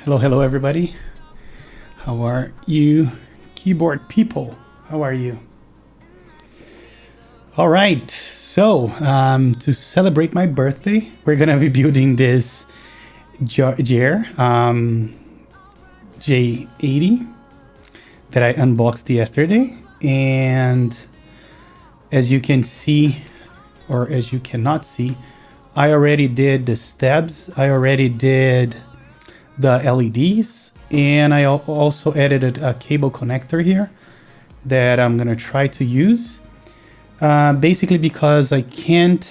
Hello everybody. How are you, keyboard people? How are you? All right, so to celebrate my birthday, we're gonna be building this JER J80 that I unboxed yesterday, and as you can see, or as you cannot see, I already did the stabs, I already did the LEDs, and I also added a cable connector here that I'm gonna try to use, basically because I can't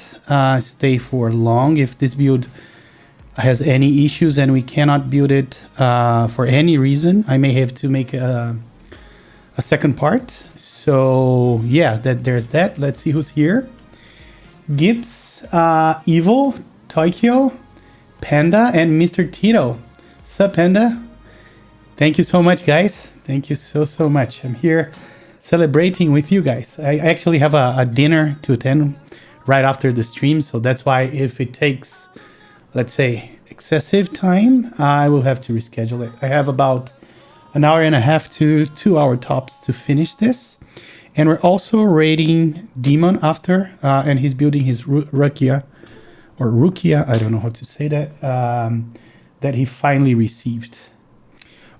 stay for long if this build has any issues and we cannot build it for any reason. I may have to make a second part. So yeah, there's that. Let's see who's here. Gibbs, Evil, Tokyo, Panda, and Mr. Tito. Sup, Panda? Thank you so much, guys. Thank you so much. I'm here celebrating with you guys. I actually have a dinner to attend right after the stream, so that's why if it takes, let's say, excessive time, I will have to reschedule it. I have about an hour and a half to 2 hour tops to finish this. And we're also raiding Demon after, and he's building his Rukia, I don't know how to say that, that he finally received.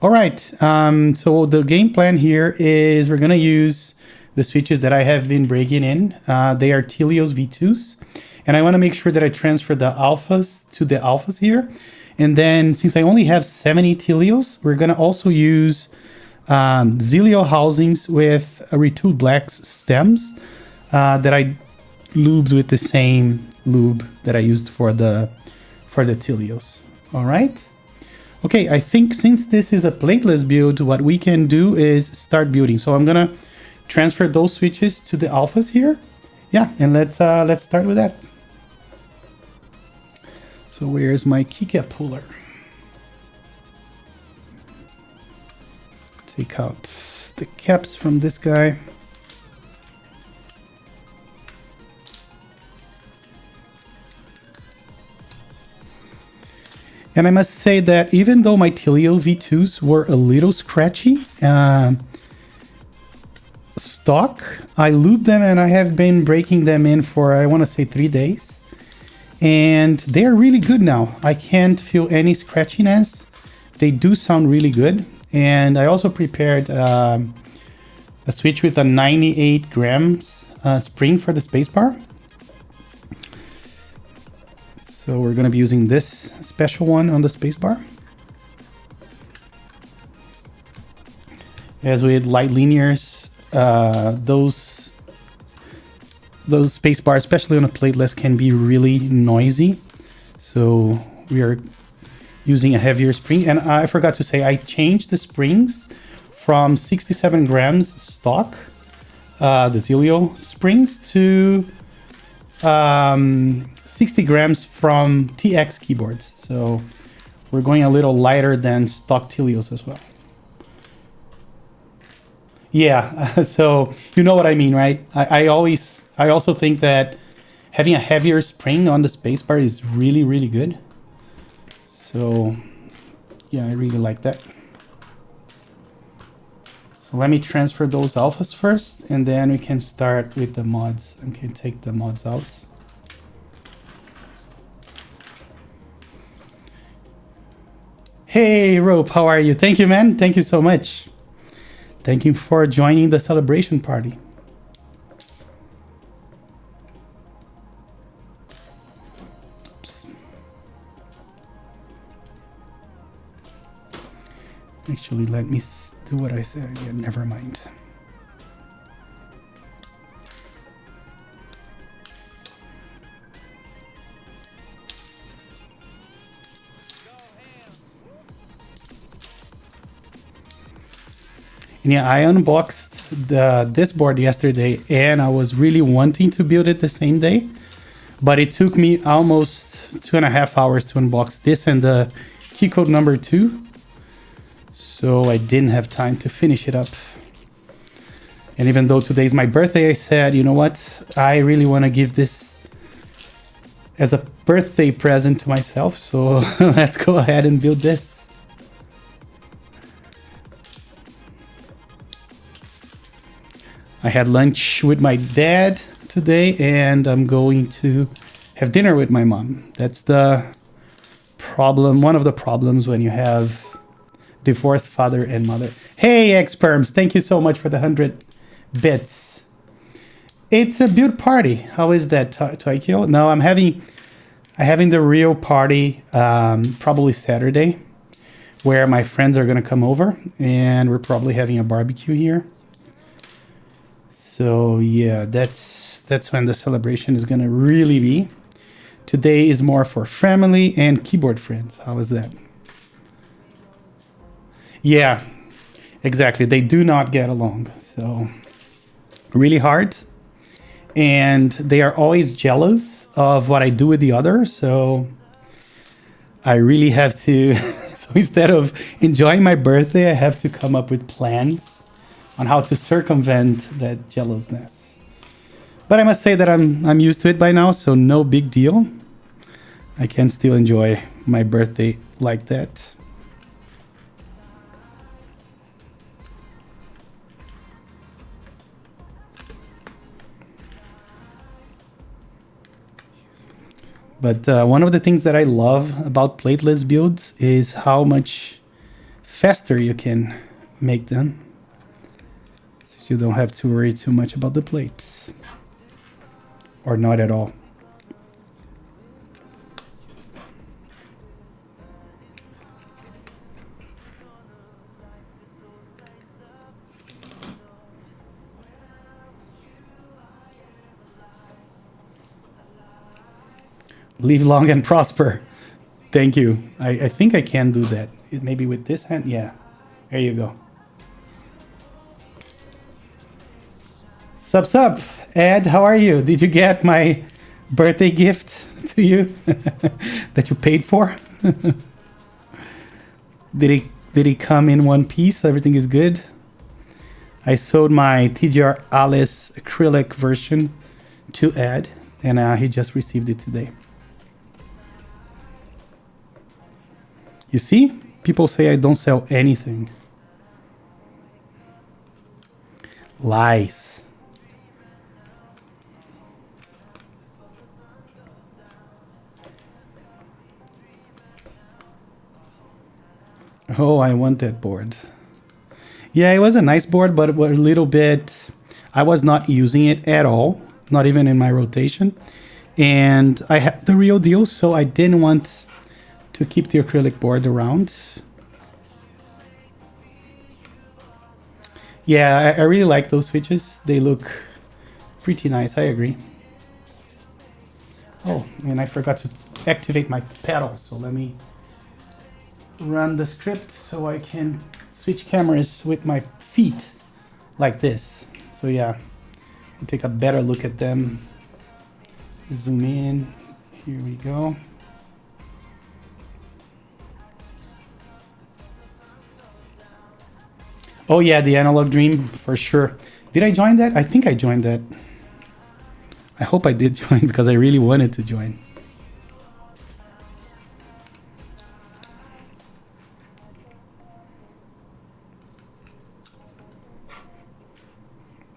All right, so the game plan here is we're gonna use the switches that I have been breaking in. They are Tealios V2s, and I wanna make sure that I transfer the alphas to the alphas here. And then since I only have 70 Tealios, we're gonna also use Zilio housings with retooled blacks stems that I lubed with the same lube that I used for the Tealios. All right. Okay, I think since this is a plateless build, what we can do is start building. So I'm gonna transfer those switches to the alphas here. Yeah, and let's start with that. So where's my keycap puller? Take out the caps from this guy. And I must say that even though my Tealios V2s were a little scratchy, stock, I lubed them and I have been breaking them in for, I want to say 3 days. And they're really good now. I can't feel any scratchiness. They do sound really good. And I also prepared a switch with a 98 grams spring for the spacebar. So we're going to be using this special one on the spacebar. As with light linears, those spacebars, especially on a plateless, can be really noisy. So we are using a heavier spring. And I forgot to say, I changed the springs from 67 grams stock, the Zilio springs, to 60 grams from TX keyboards. So we're going a little lighter than stock Tealios as well. Yeah, so you know what I mean, right? I also think that having a heavier spring on the spacebar is really good. So yeah, I really like that. So let me transfer those alphas first, and then we can start with the mods. I can take the mods out. Hey, Rope, how are you? Thank you, man. Thank you so much. Thank you for joining the celebration party. Oops. Actually, let me do what I said. Yeah, never mind. And yeah, I unboxed this board yesterday, and I was really wanting to build it the same day, but it took me almost 2.5 hours to unbox this and the key code number 2. So I didn't have time to finish it up. And even though today's my birthday, I said, you know what? I really want to give this as a birthday present to myself. So let's go ahead and build this. I had lunch with my dad today, and I'm going to have dinner with my mom. That's the problem, one of the problems when you have divorced father and mother. Hey, Experms, thank you so much for the 100 bits. It's a build party. How is that, Taikyo? No, I'm having the real party probably Saturday, where my friends are going to come over, and we're probably having a barbecue here. So yeah, that's when the celebration is going to really be. Today is more for family and keyboard friends. How is that? Yeah, exactly. They do not get along. So really hard. And they are always jealous of what I do with the other. So I really have to, so instead of enjoying my birthday, I have to come up with plans on how to circumvent that jealousness. But I must say that I'm used to it by now, so no big deal. I can still enjoy my birthday like that. But one of the things that I love about plateless builds is how much faster you can make them. So you don't have to worry too much about the plates. Or not at all. Live long and prosper. Thank you. I think I can do that. Maybe with this hand? Yeah. There you go. Sup, Ed, how are you? Did you get my birthday gift to you that you paid for? Did it come in one piece? Everything is good? I sold my JER A-06 acrylic version to Ed, and he just received it today. You see? People say I don't sell anything. Lies. Oh, I want that board. Yeah, it was a nice board, but a little bit... I was not using it at all. Not even in my rotation. And I have the real deal, so I didn't want to keep the acrylic board around. Yeah, I really like those switches. They look pretty nice, I agree. Oh, and I forgot to activate my pedal, so let me run the script so I can switch cameras with my feet like this. So yeah, take a better look at them. Zoom in, here we go. Oh yeah, the Analog Dream, for sure. Did I join that? I think I joined that. I hope I did join because I really wanted to join.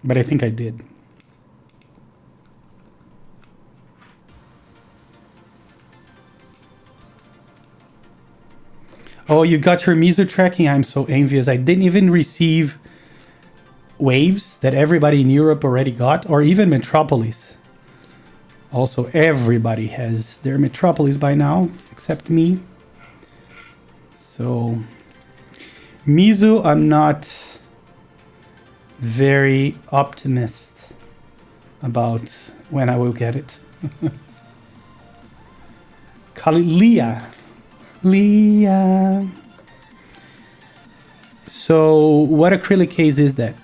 But I think I did. Oh, you got your Miso tracking? I'm so envious. I didn't even receive waves that everybody in Europe already got, or even Metropolis. Also, everybody has their Metropolis by now, except me. So, Miso, I'm not very optimist about when I will get it. Leah. So what acrylic case is that?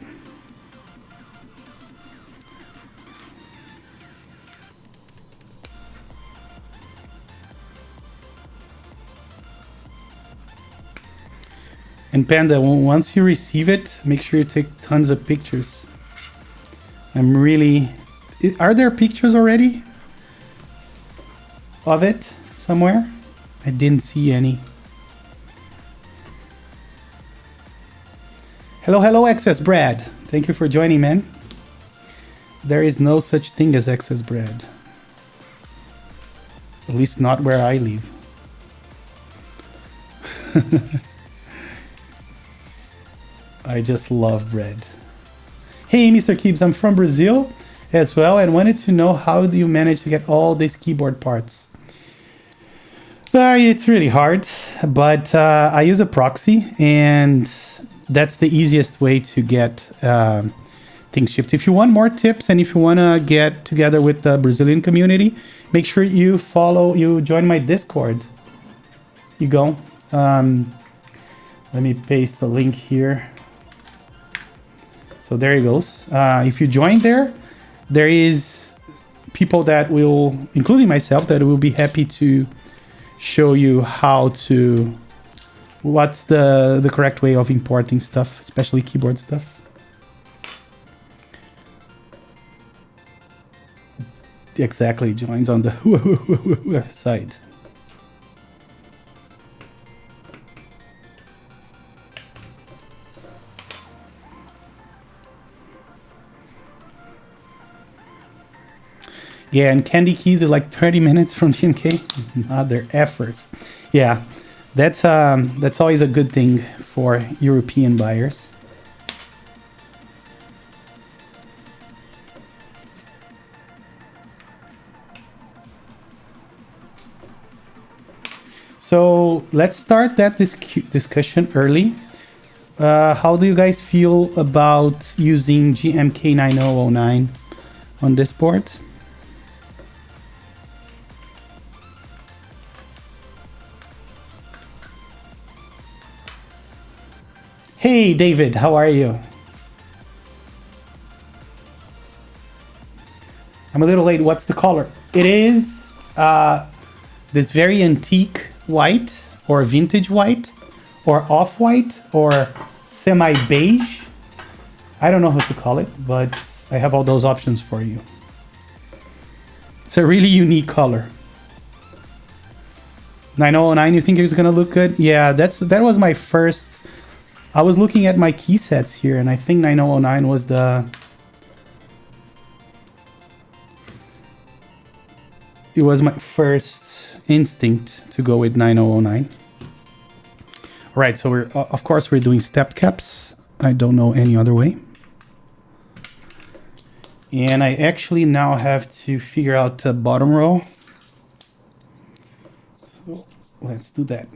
And Panda, once you receive it, make sure you take tons of pictures. I'm really... Are there pictures already of it somewhere? I didn't see any. Hello, Excess Brad. Thank you for joining, man. There is no such thing as excess bread. At least not where I live. I just love bread. Hey, Mr. Keeps, I'm from Brazil as well and wanted to know how do you manage to get all these keyboard parts? It's really hard, but I use a proxy and that's the easiest way to get things shipped. If you want more tips and if you want to get together with the Brazilian community, make sure you join my Discord. You go. Let me paste the link here. So there it goes. If you join there, there is people that will, including myself, that will be happy to show you what's the correct way of importing stuff, especially keyboard stuff. Exactly, joins on the side. Yeah, and Candy Keys is like 30 minutes from GMK. Other efforts. Yeah, that's always a good thing for European buyers. So let's start that discussion early. How do you guys feel about using GMK 9009 on this board? Hey, David, how are you? I'm a little late. What's the color? It is this very antique white or vintage white or off-white or semi-beige. I don't know how to call it, but I have all those options for you. It's a really unique color. 9009, you think it's gonna look good? Yeah, that was my first. I was looking at my key sets here, and I think 9009 was it was my first instinct to go with 9009. All right, so of course we're doing stepped caps. I don't know any other way. And I actually now have to figure out the bottom row. So let's do that.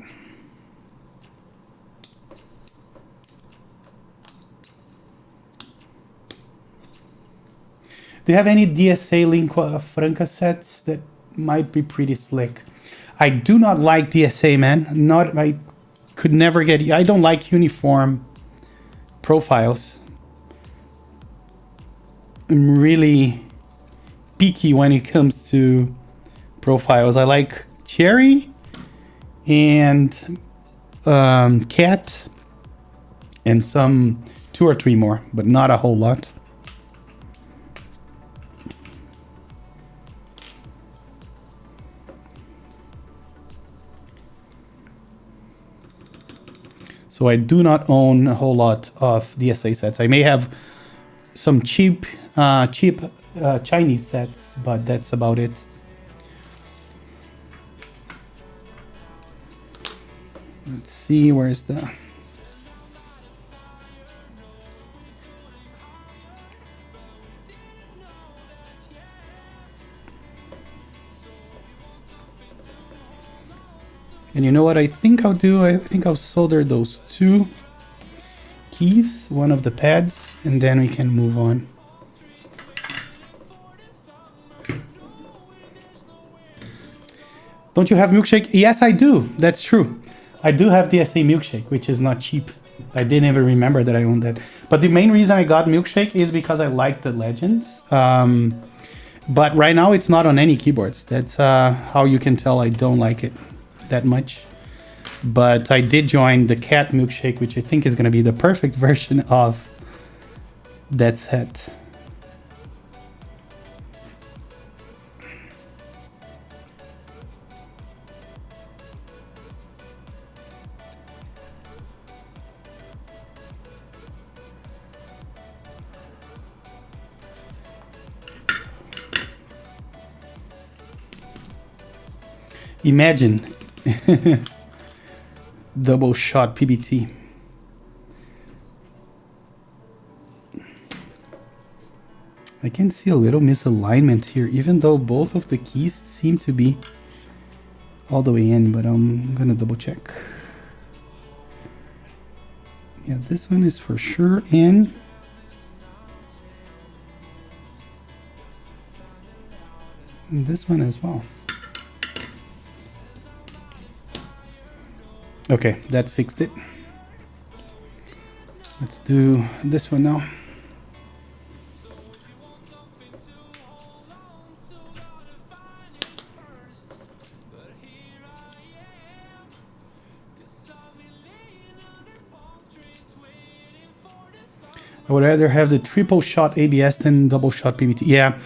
Do you have any DSA Lingua Franca sets that might be pretty slick? I do not like DSA, man. I could never get. I don't like uniform profiles. I'm really picky when it comes to profiles. I like cherry and cat and some 2 or 3 more, but not a whole lot. So I do not own a whole lot of DSA sets. I may have some cheap Chinese sets, but that's about it. Let's see, where's the... And you know what I think I'll do? I think I'll solder those 2 keys, one of the pads, and then we can move on. Don't you have milkshake? Yes, I do. That's true. I do have DSA milkshake, which is not cheap. I didn't even remember that I owned that. But the main reason I got milkshake is because I like the legends. But right now it's not on any keyboards. That's how you can tell I don't like it that much. But I did join the cat milkshake, which I think is going to be the perfect version of that set. Imagine. Double shot PBT. I can see a little misalignment here, even though both of the keys seem to be all the way in, but I'm gonna double check. Yeah, this one is for sure in. And this one as well. Okay, that fixed it. Let's do this one now. I would rather have the triple shot ABS than double shot PBT. Yeah,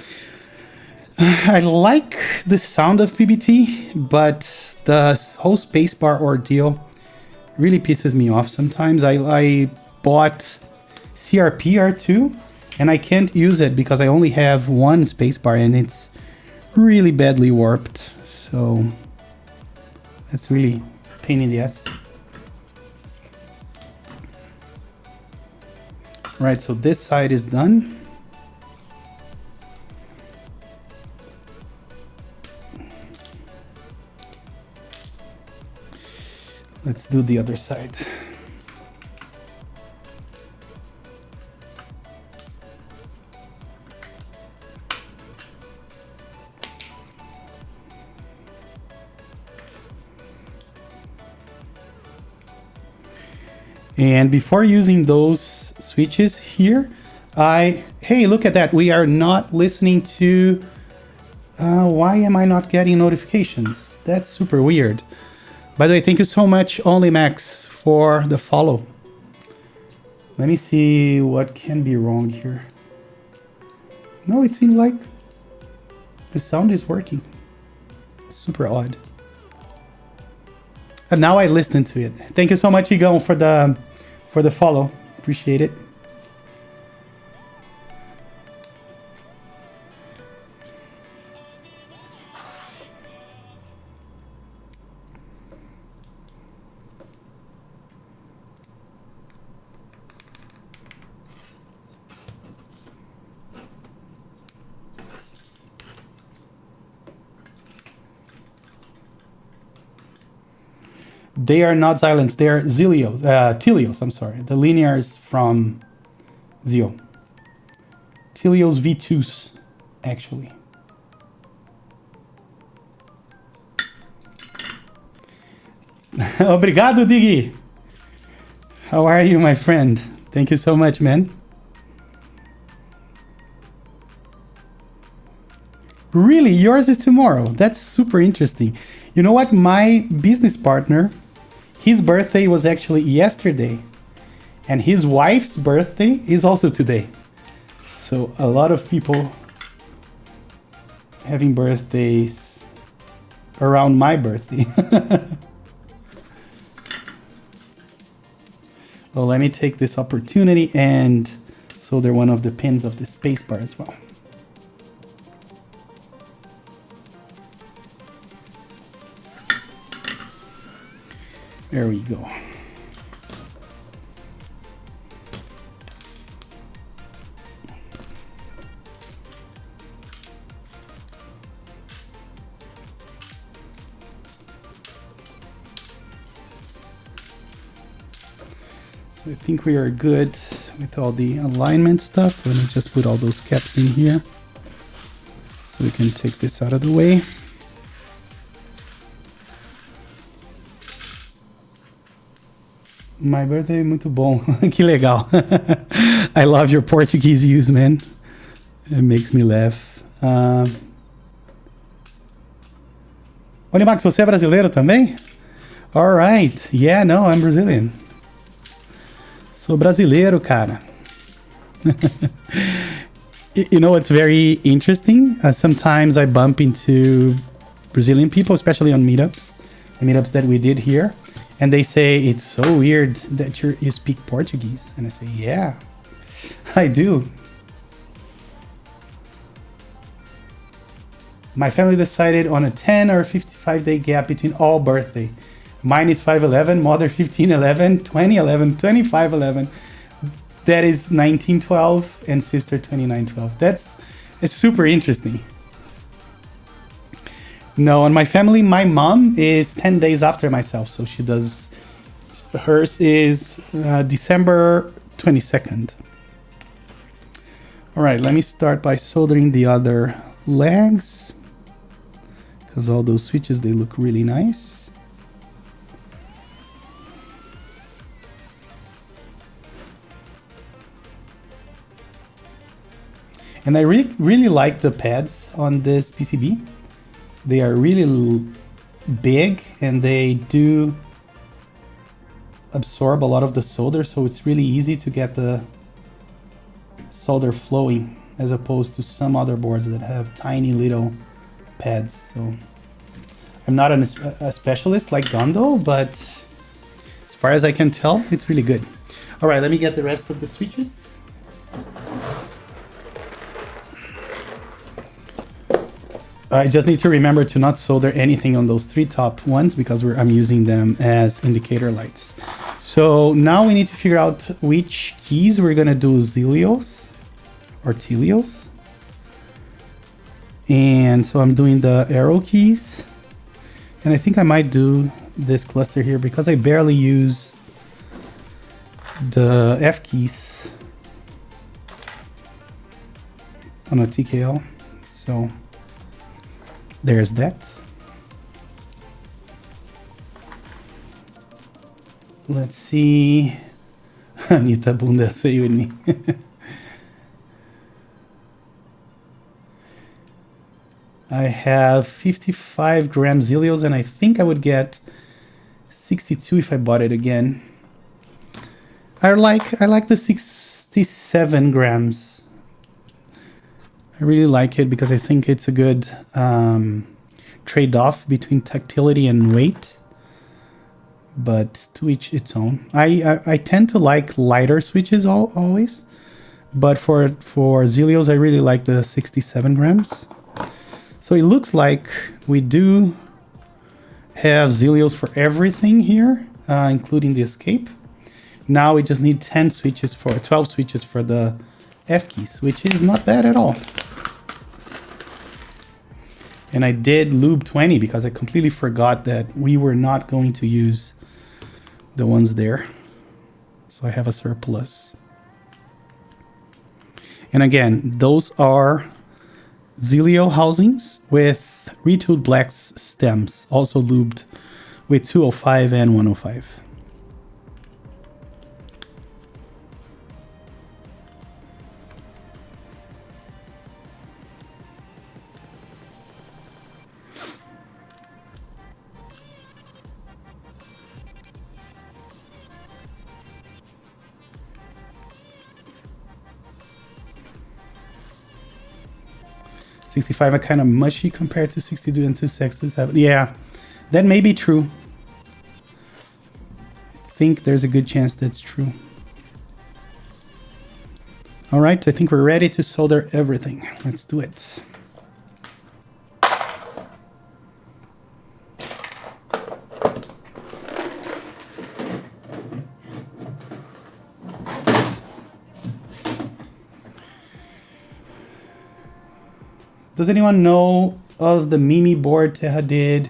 I like the sound of PBT, but the whole spacebar ordeal really pisses me off sometimes. I bought CRP R2 and I can't use it because I only have one spacebar and it's really badly warped. So that's really a pain in the ass. Right, so this side is done. Let's do the other side. And before using those switches here, hey, look at that. We are not listening to, why am I not getting notifications? That's super weird. By the way, thank you so much, OnlyMax, for the follow. Let me see what can be wrong here. No, it seems like the sound is working. Super odd. And now I listen to it. Thank you so much, Egon, for the follow. Appreciate it. They are not Xylens, they are Tealios, I'm sorry. The linears from Zio. Tealios V2s, actually. Obrigado, Diggy. How are you, my friend? Thank you so much, man. Really? Yours is tomorrow? That's super interesting. You know what? My business partner, his birthday was actually yesterday. And his wife's birthday is also today. So a lot of people having birthdays around my birthday. Well, let me take this opportunity and solder one of the pins of the spacebar as well. There we go. So I think we are good with all the alignment stuff. Let me just put all those caps in here so we can take this out of the way. My birthday, muito bom. Que legal. I love your Portuguese use, man. It makes me laugh. Olha, Max, você é brasileiro também? All right. Yeah, no, I'm Brazilian. Sou brasileiro, cara. You know, it's very interesting. Sometimes I bump into Brazilian people, especially on meetups, the meetups that we did here. And they say, it's so weird that you speak Portuguese. And I say, yeah, I do. My family decided on a 10 or 55-day gap between all birthday. Mine is 5/11, mother 15/11, 20/11, 25/11. That is 19/12, and sister 29/12. It's super interesting. No, on my family, my mom is 10 days after myself, so she does. Hers is December 22nd. All right, let me start by soldering the other legs, because all those switches, they look really nice. And I really like the pads on this PCB. They are really big and they do absorb a lot of the solder, so it's really easy to get the solder flowing, as opposed to some other boards that have tiny little pads. So I'm not a specialist like Gondo, but as far as I can tell, it's really good. All right, let me get the rest of the switches. I just need to remember to not solder anything on those three top ones, because I'm using them as indicator lights. So now we need to figure out which keys we're gonna do Tealios or Tealios. And so I'm doing the arrow keys. And I think I might do this cluster here because I barely use the F keys on a TKL. So there's that. Let's see. Anita Bunda, say you with me. I have 55 gram Tealios, and I think I would get 62 if I bought it again. I like the 67 grams. I really like it because I think it's a good trade-off between tactility and weight, but to each its own. I tend to like lighter switches always, but for Tealios I really like the 67 grams. So it looks like we do have Tealios for everything here, including the escape. Now we just need 12 switches for the F keys, which is not bad at all. And I did lube 20 because I completely forgot that we were not going to use the ones there. So I have a surplus. And again, those are Tealio housings with retooled black stems, also lubed with 205 and 105. '65 are kind of mushy compared to 62 and 267. Yeah, that may be true. I think there's a good chance that's true. All right, I think we're ready to solder everything. Let's do it. Does anyone know of the Mimi board Teja did,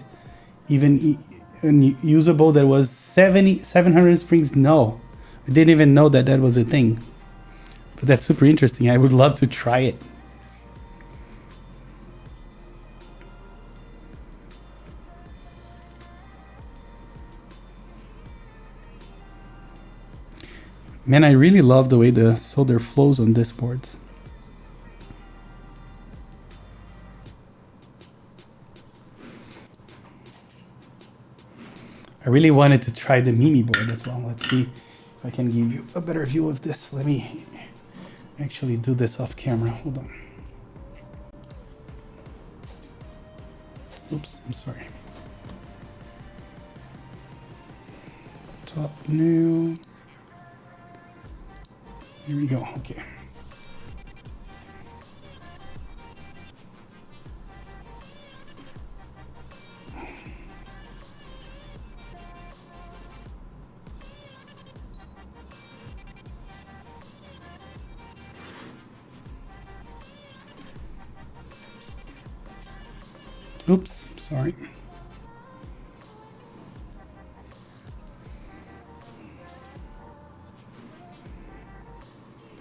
even usable, that was 700 springs? No, I didn't even know that that was a thing. But that's super interesting. I would love to try it. Man, I really love the way the solder flows on this board. I really wanted to try the Mimi board as well. Let's see if I can give you a better view of this. Let me actually do this off camera. Hold on. Oops, I'm sorry. Top new. Here we go. Okay. Oops, sorry.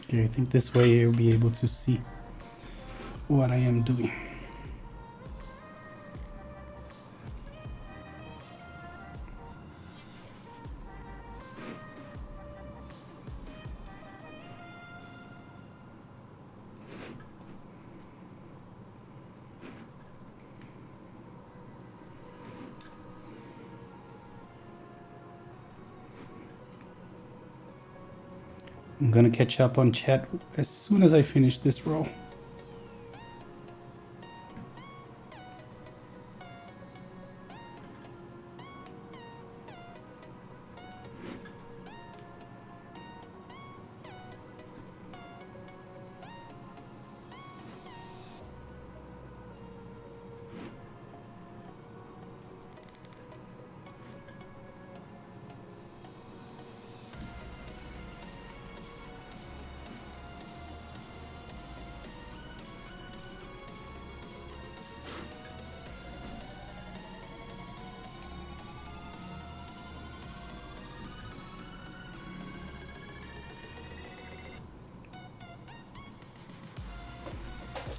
Okay, I think this way you'll be able to see what I am doing. I'm gonna catch up on chat as soon as I finish this row.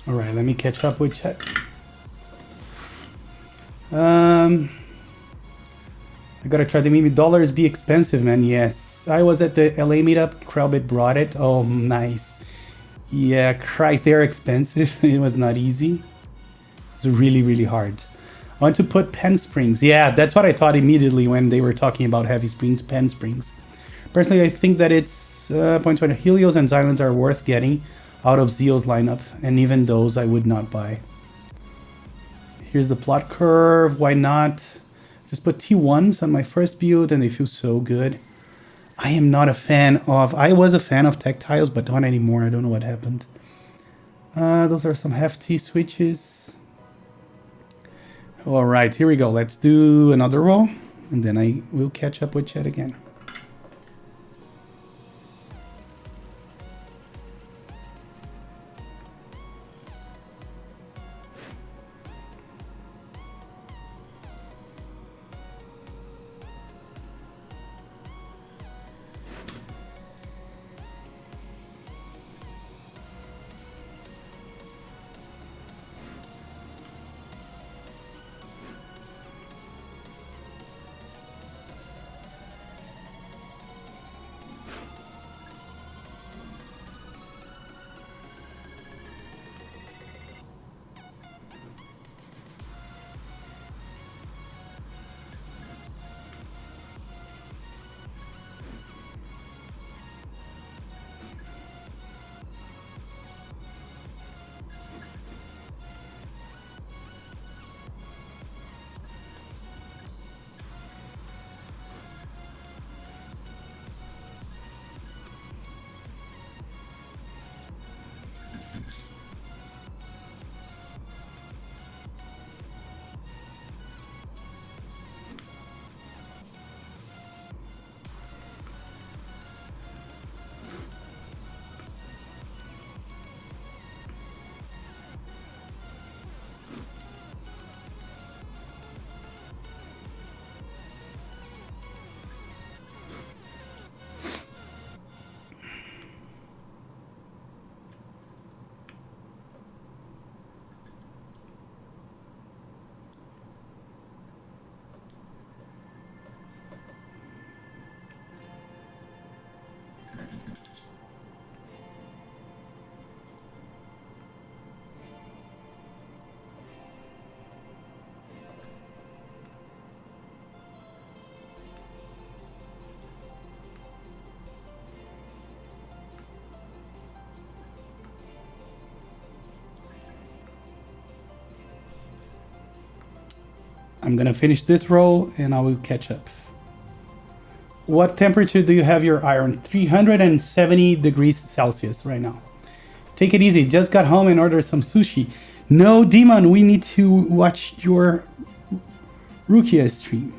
All right, let me catch up with chat. I gotta try to maybe dollars be expensive, man. Yes, I was at the LA meetup. Crowbit brought it. Oh, nice. Yeah, Christ, they're expensive. It was not easy. It's really, really hard. I want to put pen springs. Yeah, that's what I thought immediately when they were talking about heavy springs, pen springs. Personally, I think that it's points where Helios and Xylens are worth getting out of Zeo's lineup, and even those I would not buy. Here's the plot curve. Why not? Just put T1s on my first build, and they feel so good. I am not a fan of... I was a fan of tactiles, but not anymore. I don't know what happened. Those are some hefty switches. All right, here we go. Let's do another row, and then I will catch up with chat again. I'm gonna finish this row and I will catch up. What temperature do you have your iron? 370 degrees Celsius right now. Take it easy. Just got home and ordered some sushi. No, Demon, we need to watch your Rukia stream.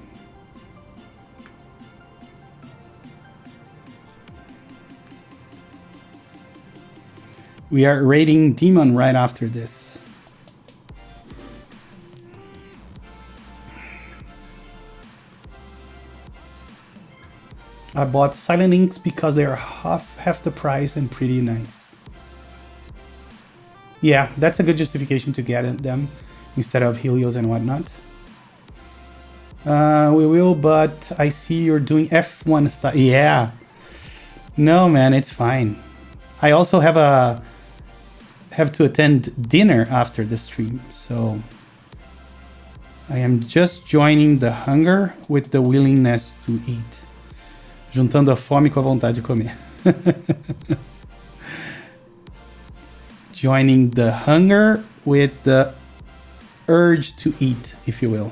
We are raiding Demon right after this. I bought Silent Inks because they are half the price and pretty nice. Yeah, that's a good justification to get them instead of Helios and whatnot. We will, but I see you're doing F1 stuff. Yeah. No, man, it's fine. I also have to attend dinner after the stream, so I am just joining the hunger with the willingness to eat. Juntando a fome com a vontade de comer. Joining the hunger with the urge to eat, if you will.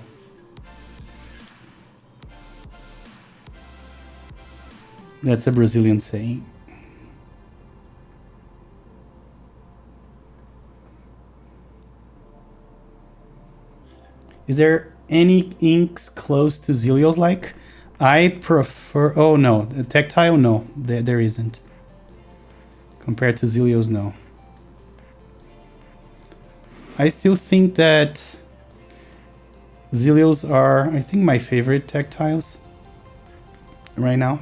That's a Brazilian saying. Is there any inks close to Zelios like? I prefer... Oh, no. The tactile, no. There isn't. Compared to Zelios, no. I still think that Zelios are, I think, my favorite tactiles right now.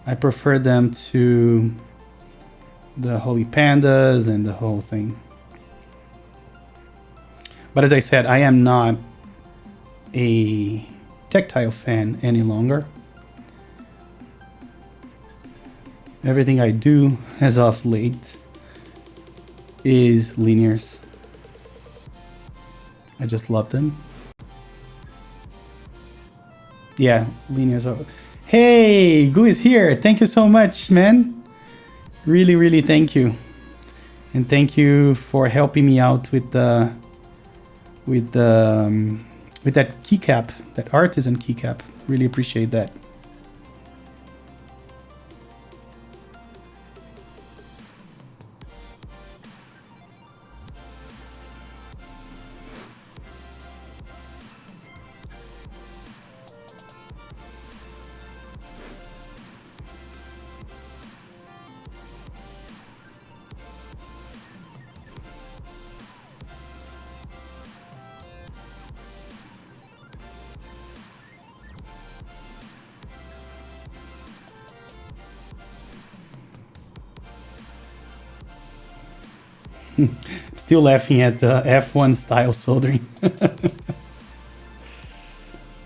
I prefer them to the Holy Pandas and the whole thing. But as I said, I am not a tactile fan any longer. Everything I do as of late is linears. I just love them. Yeah, linears are... Hey, Gu is here. Thank you so much, man. Really, really thank you. And thank you for helping me out with that keycap, that artisan keycap. Really appreciate that. Still laughing at the F1 style soldering.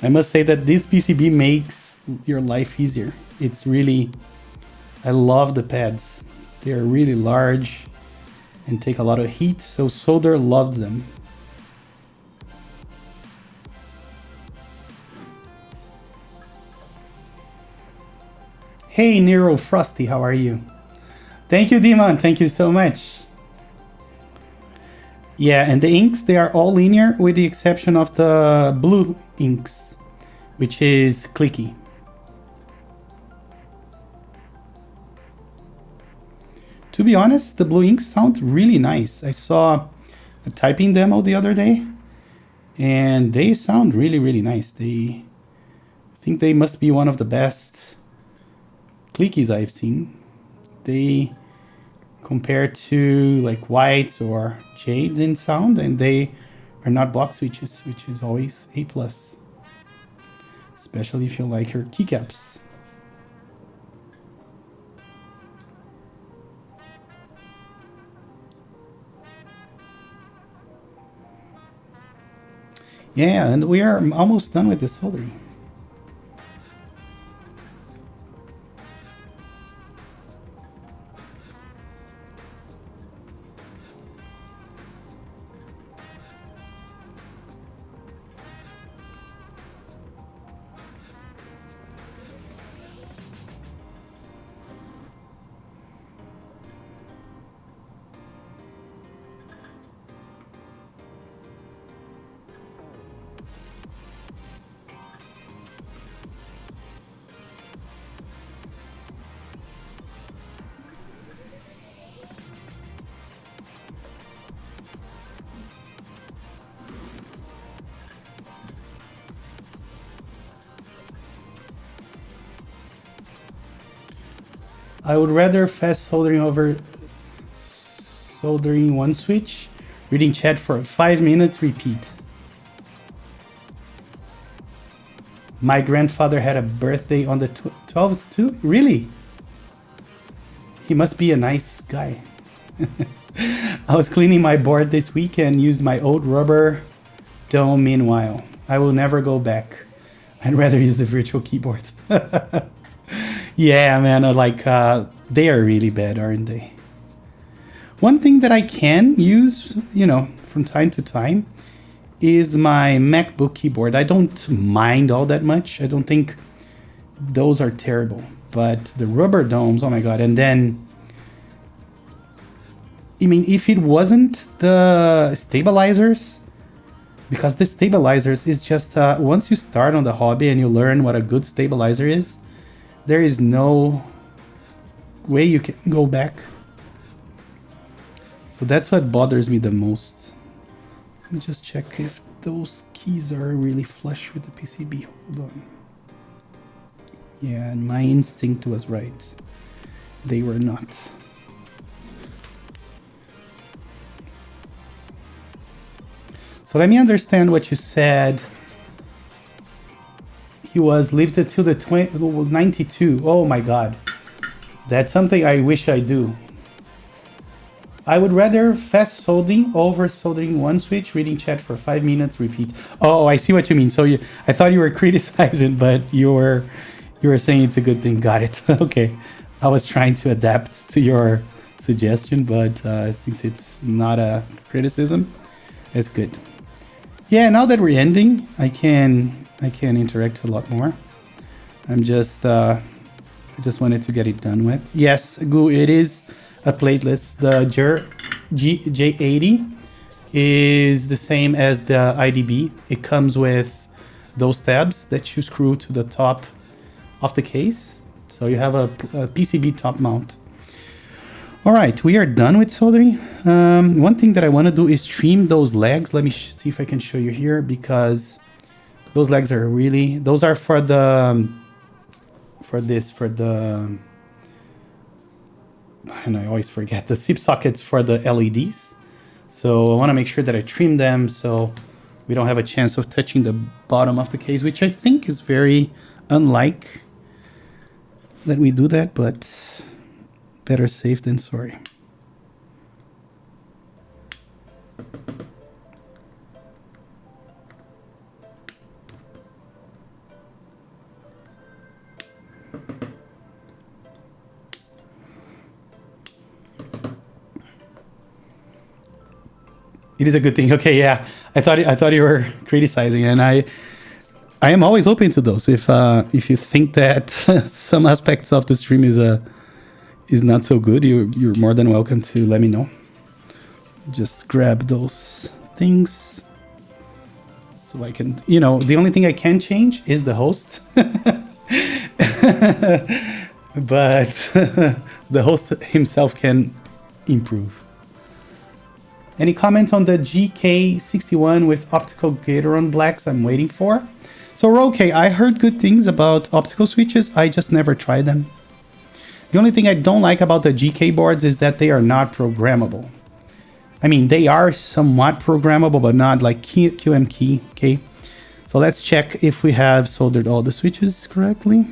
I must say that this PCB makes your life easier. It's really... I love the pads. They're really large and take a lot of heat, so Solder loves them. Hey Nero Frosty, how are you? Thank you, Demon. Thank you so much. Yeah, and the inks, they are all linear with the exception of the blue inks, which is clicky. To be honest, the blue inks sound really nice. I saw a typing demo the other day, and they sound really, really nice. I think they must be one of the best clickies I've seen. They compare to like whites or jades in sound, and they are not block switches, which is always A+, especially if you like your keycaps. Yeah, and we are almost done with the soldering. I would rather fast soldering over soldering one switch, reading chat for 5 minutes, repeat. My grandfather had a birthday on the 12th too? Really? He must be a nice guy. I was cleaning my board this week and used my old rubber dome meanwhile. I will never go back. I'd rather use the virtual keyboard. Yeah, man, they are really bad, aren't they? One thing that I can use, from time to time is my MacBook keyboard. I don't mind all that much. I don't think those are terrible. But the rubber domes, oh my god. And then, if it wasn't the stabilizers, because the stabilizers is just, once you start on the hobby and you learn what a good stabilizer is, there is no way you can go back. So that's what bothers me the most. Let me just check if those keys are really flush with the PCB. Hold on. Yeah, and my instinct was right. They were not. So let me understand what you said. He was lived until the 92. Oh my god. That's something I wish I do. I would rather fast soldering over soldering one switch, reading chat for 5 minutes, repeat. Oh, I see what you mean. So I thought you were criticizing, but you were saying it's a good thing. Got it. Okay. I was trying to adapt to your suggestion, but since it's not a criticism, it's good. Yeah, now that we're ending, I can interact a lot more. I just wanted to get it done with. Yes, Gu, it is a plateless. The J80 is the same as the IDB. It comes with those tabs that you screw to the top of the case. So you have a PCB top mount. All right, we are done with soldering. One thing that I want to do is trim those legs. Let me see if I can show you here, because those legs are really, those are for the, and I always forget, the SIP sockets for the LEDs. So I want to make sure that I trim them so we don't have a chance of touching the bottom of the case, which I think is very unlike that we do that, but better safe than sorry. It is a good thing. Okay, yeah. I thought you were criticizing, and I am always open to those. If you think that some aspects of the stream is not so good, you're more than welcome to let me know. Just grab those things so I can, the only thing I can change is the host. But the host himself can improve. Any comments on the GK61 with optical Gateron blacks? I'm waiting for. So okay, I heard good things about optical switches. I just never tried them. The only thing I don't like about the GK boards is that they are not programmable. I mean, they are somewhat programmable, but not like QM key. Okay, so let's check if we have soldered all the switches correctly.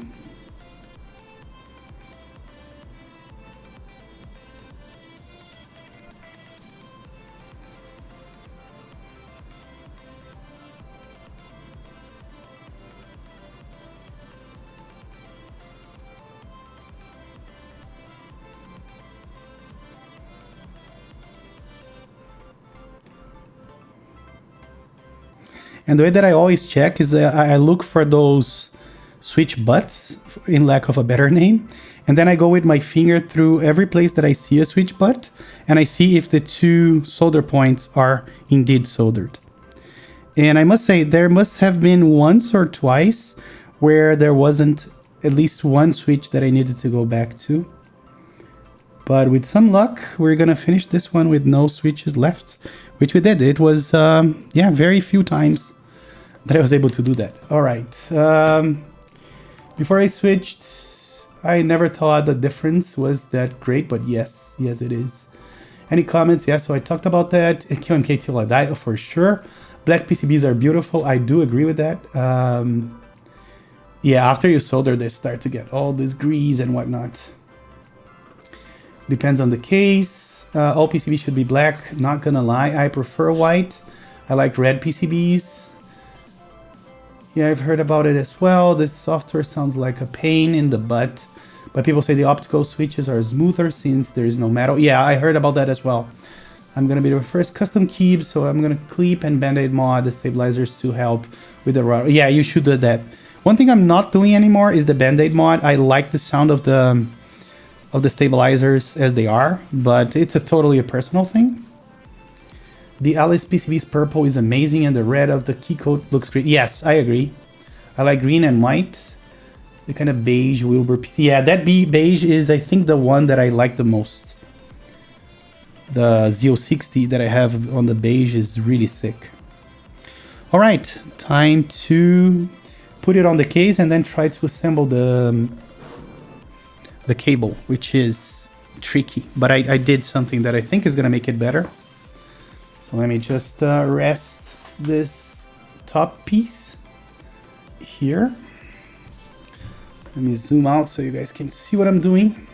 And the way that I always check is that I look for those switch butts, in lack of a better name. And then I go with my finger through every place that I see a switch butt, and I see if the two solder points are indeed soldered. And I must say, there must have been once or twice where there wasn't at least one switch that I needed to go back to. But with some luck, we're gonna finish this one with no switches left, which we did. It was, yeah, very few times that I was able to do that. All right. Before I switched, I never thought the difference was that great, but yes, it is. Any comments? Yeah, so I talked about that. QMK till I die, for sure. Black PCBs are beautiful. I do agree with that. Yeah, after you solder, they start to get all this grease and whatnot. Depends on the case. All PCBs should be black. Not gonna lie, I prefer white. I like red PCBs. Yeah, I've heard about it as well. This software sounds like a pain in the butt. But people say the optical switches are smoother since there is no metal. Yeah, I heard about that as well. I'm gonna be the first custom keep, so I'm gonna clip and band-aid mod the stabilizers to help with the router. Yeah, you should do that. One thing I'm not doing anymore is the band-aid mod. I like the sound of the stabilizers as they are, but it's a personal thing. The Alice PCB's purple is amazing and the red of the key coat looks great. Yes, I agree. I like green and white. The kind of beige Wilbur PC. Yeah, that beige is, I think, the one that I like the most. The Z060 that I have on the beige is really sick. All right, time to put it on the case and then try to assemble the cable, which is tricky, but I did something that I think is gonna make it better. So let me just rest this top piece here. Let me zoom out so you guys can see what I'm doing.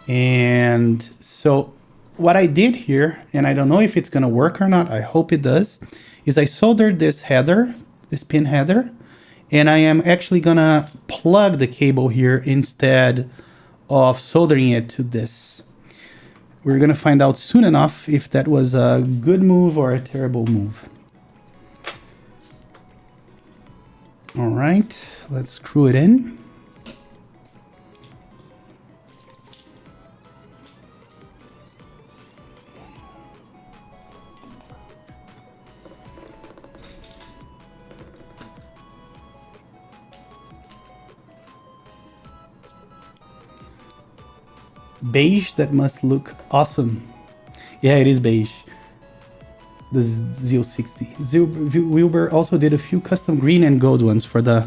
And so what I did here, and I don't know if it's gonna work or not, I hope it does, is I soldered this header, this pin header, and I am actually gonna plug the cable here instead of soldering it to this. We're gonna find out soon enough if that was a good move or a terrible move. All right, let's screw it in. Beige, that must look awesome. Yeah, it is beige. The Z060. Wilbur also did a few custom green and gold ones for the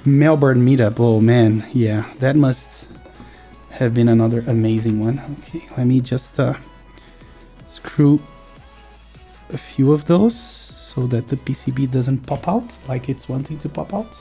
Melbourne meetup. Oh man, yeah, that must have been another amazing one. Okay, let me just screw a few of those so that the PCB doesn't pop out like it's wanting to pop out.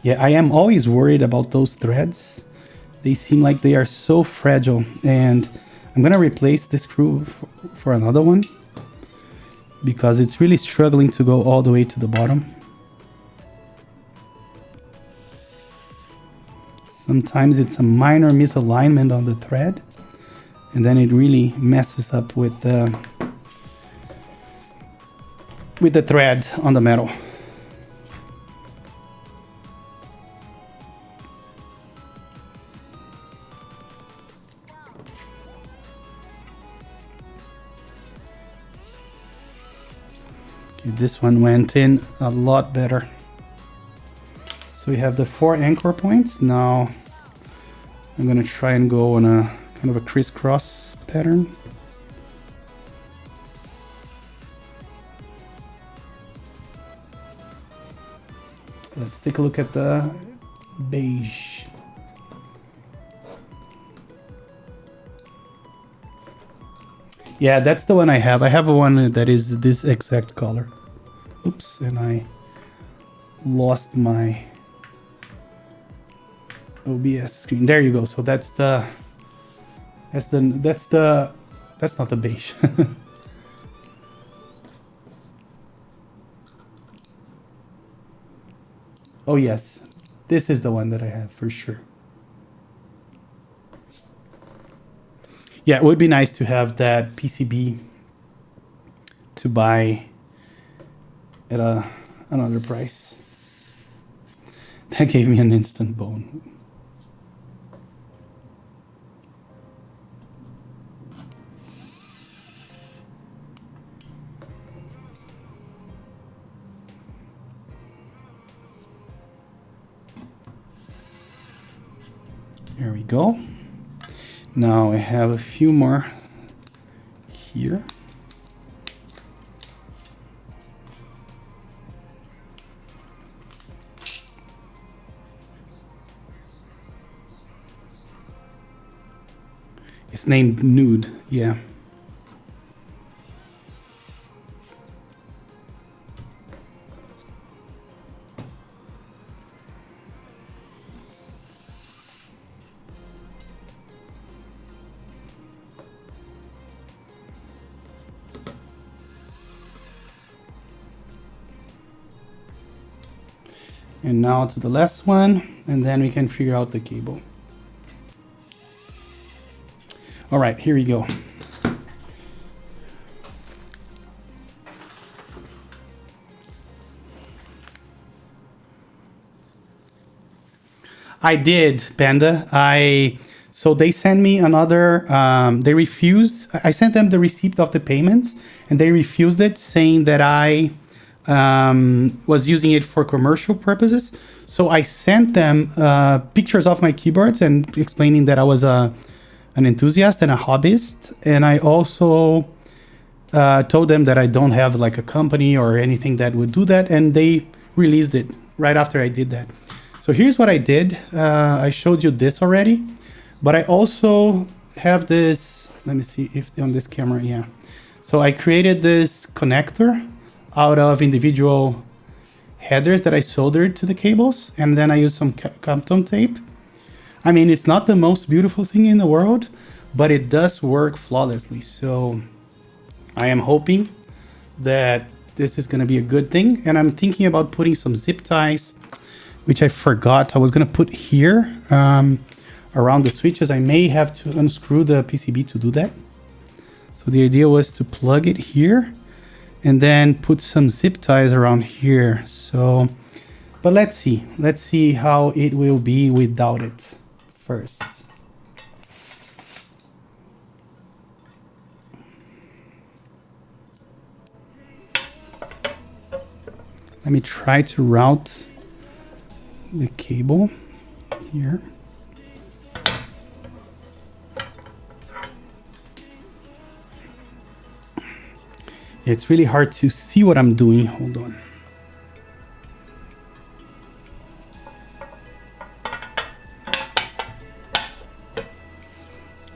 Yeah, I am always worried about those threads. They seem like they are so fragile, and I'm gonna replace this screw for another one because it's really struggling to go all the way to the bottom. Sometimes it's a minor misalignment on the thread, and then it really messes up with the thread on the metal. This one went in a lot better. So we have the 4 anchor points. Now I'm gonna try and go on a kind of a crisscross pattern. Let's take a look at the beige. Yeah, that's the one I have. I have one that is this exact color. Oops, and I lost my OBS screen. There you go. So that's not the beige. Oh yes, this is the one that I have for sure. Yeah, it would be nice to have that PCB to buy at another price. That gave me an instant bone. There we go. Now I have a few more here. It's named Nude, yeah. And now to the last one, and then we can figure out the cable. All right, here we go. I did, Panda. So they sent me another, they refused. I sent them the receipt of the payments and they refused it, saying that I was using it for commercial purposes. So I sent them pictures of my keyboards and explaining that I was an enthusiast and a hobbyist. And I also told them that I don't have like a company or anything that would do that. And they released it right after I did that. So here's what I did. I showed you this already, but I also have this, let me see if on this camera, yeah. So I created this connector out of individual headers that I soldered to the cables, and then I used some Compton tape. I mean, it's not the most beautiful thing in the world, but it does work flawlessly. So I am hoping that this is gonna be a good thing. And I'm thinking about putting some zip ties, which I forgot I was gonna put here around the switches. I may have to unscrew the PCB to do that. So the idea was to plug it here and then put some zip ties around here. So, but let's see how it will be without it first. Let me try to route the cable here. It's really hard to see what I'm doing. Hold on.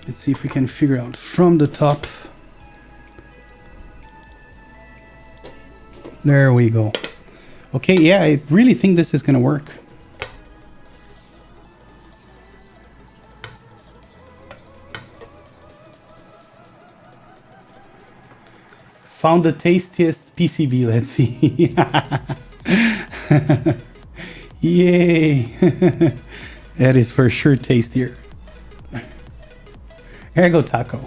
Let's see if we can figure out from the top. There we go. Okay, yeah, I really think this is gonna work. Found the tastiest PCB, let's see. Yay. That is for sure tastier. Here I go, Taco.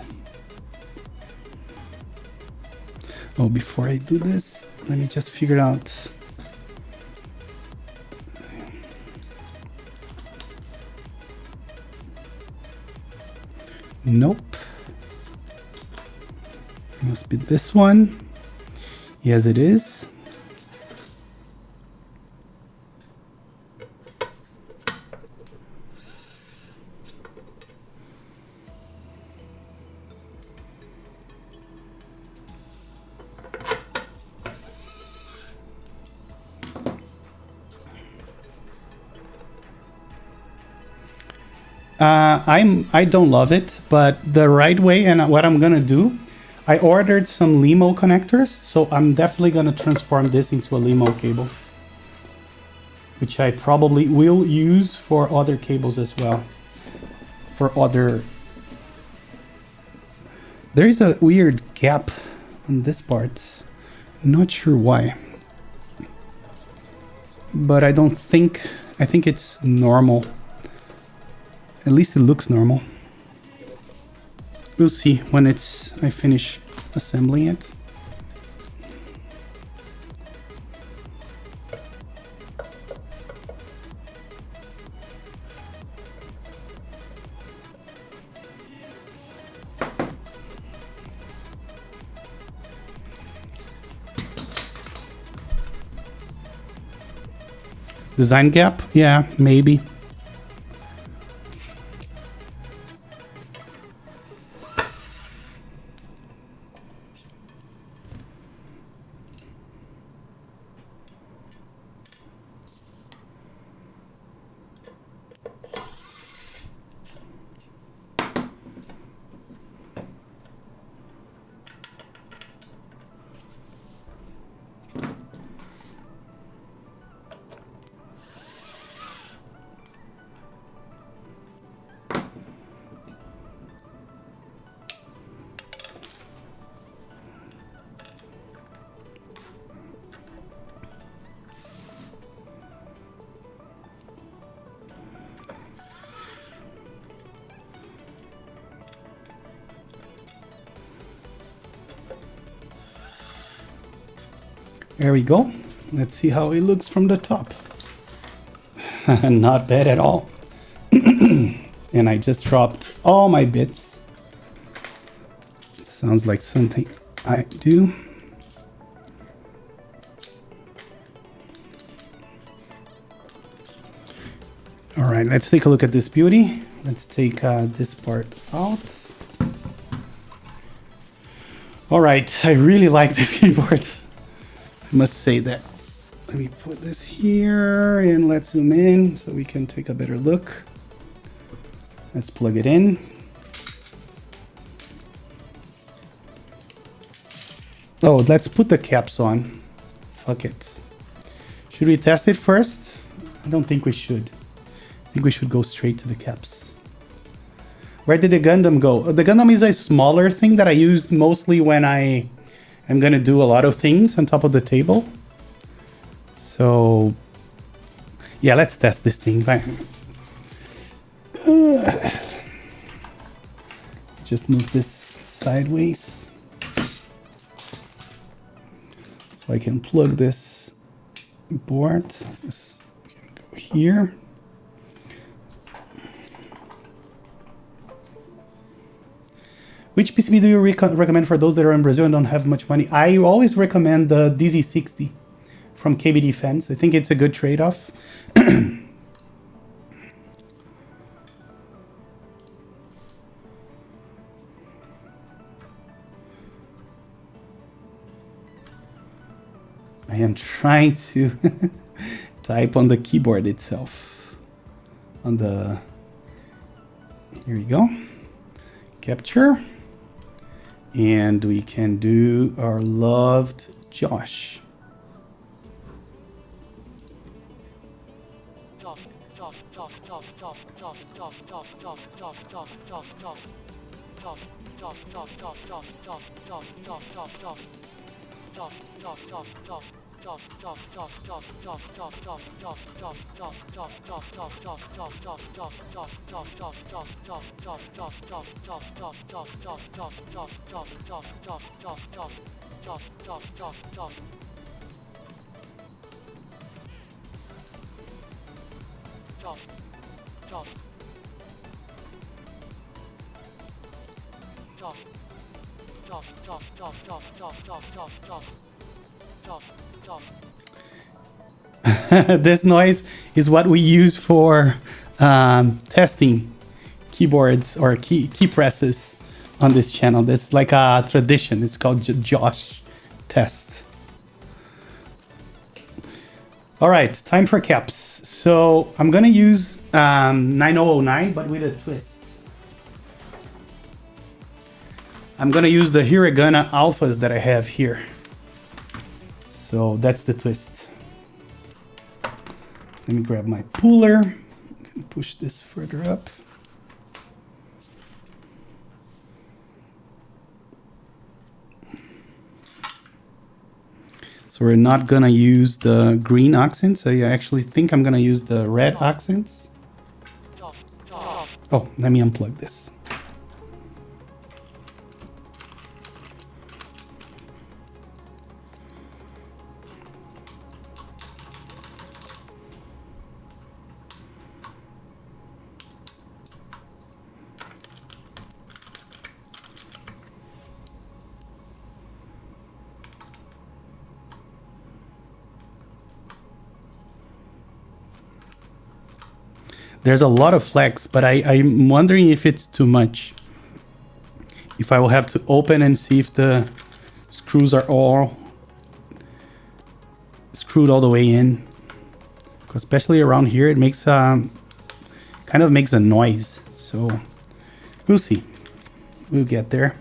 Oh, before I do this, let me just figure out. Nope. Must be this one. Yes, it is. I don't love it, but the right way, and what I'm gonna do, I ordered some limo connectors, so I'm definitely gonna transform this into a limo cable, which I probably will use for other cables as well. For other, there is a weird gap on this part. Not sure why, but I think it's normal. At least it looks normal. We'll see when I finish assembling it. Design gap? Yeah, maybe. There we go. Let's see how it looks from the top. Not bad at all. And I just dropped all my bits. It sounds like something I do. All right, let's take a look at this beauty. Let's take this part out. All right, I really like this keyboard. I must say that. Let me put this here and let's zoom in so we can take a better look. Let's plug it in. Oh, let's put the caps on. Fuck it. Should we test it first? I don't think we should. I think we should go straight to the caps. Where did the Gundam go? The Gundam is a smaller thing that I use mostly when I am going to do a lot of things on top of the table. So, yeah, let's test this thing. Just move this sideways so I can plug this board. This can go here. Which PCB do you recommend for those that are in Brazil and don't have much money? I always recommend the DZ60 from KB Defense. I think it's a good trade-off. I am trying to type on the keyboard itself. On the... Here we go. Capture. And we can do our loved Josh. This noise is what we use for testing keyboards or key presses on this channel. This is like a tradition. It's called Josh test. All right, time for caps. So I'm gonna use 9009, but with a twist. I'm gonna use the Hiragana Alphas that I have here. So that's the twist. Let me grab my puller. I'm gonna push this further up. So we're not gonna use the green accents. I actually think I'm gonna use the red accents. Oh, let me unplug this. There's a lot of flex, but I'm wondering if it's too much. If I will have to open and see if the screws are all screwed all the way in. Especially around here, it makes kind of makes a noise. So we'll see. We'll get there.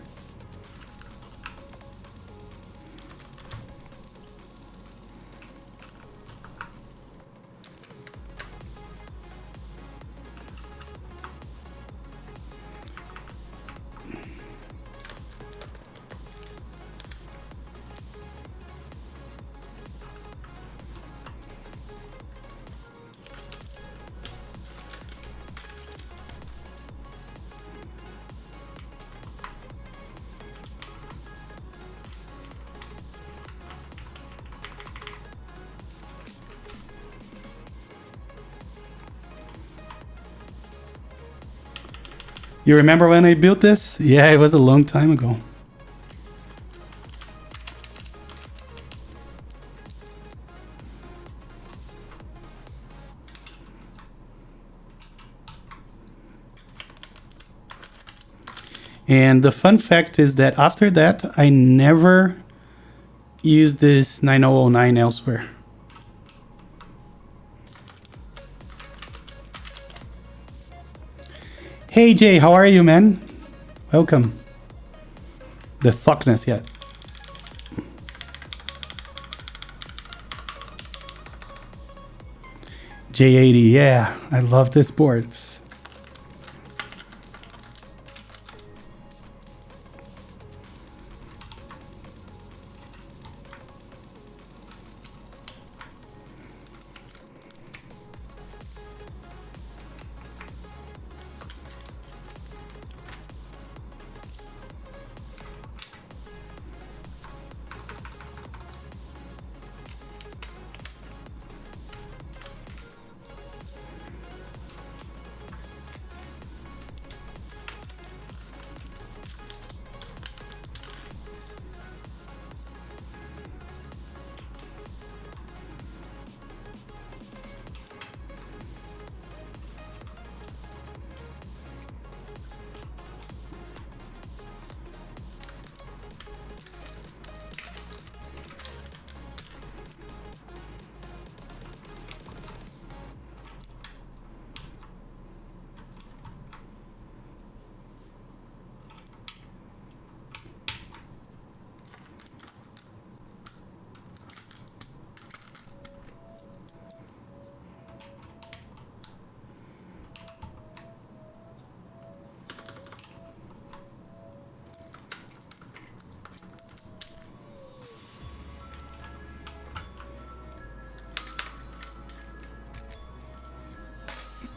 You remember when I built this? Yeah, it was a long time ago. And the fun fact is that after that, I never used this 9009 elsewhere. Hey Jay, how are you, man? Welcome. The fuckness yet. J80, yeah, I love this board.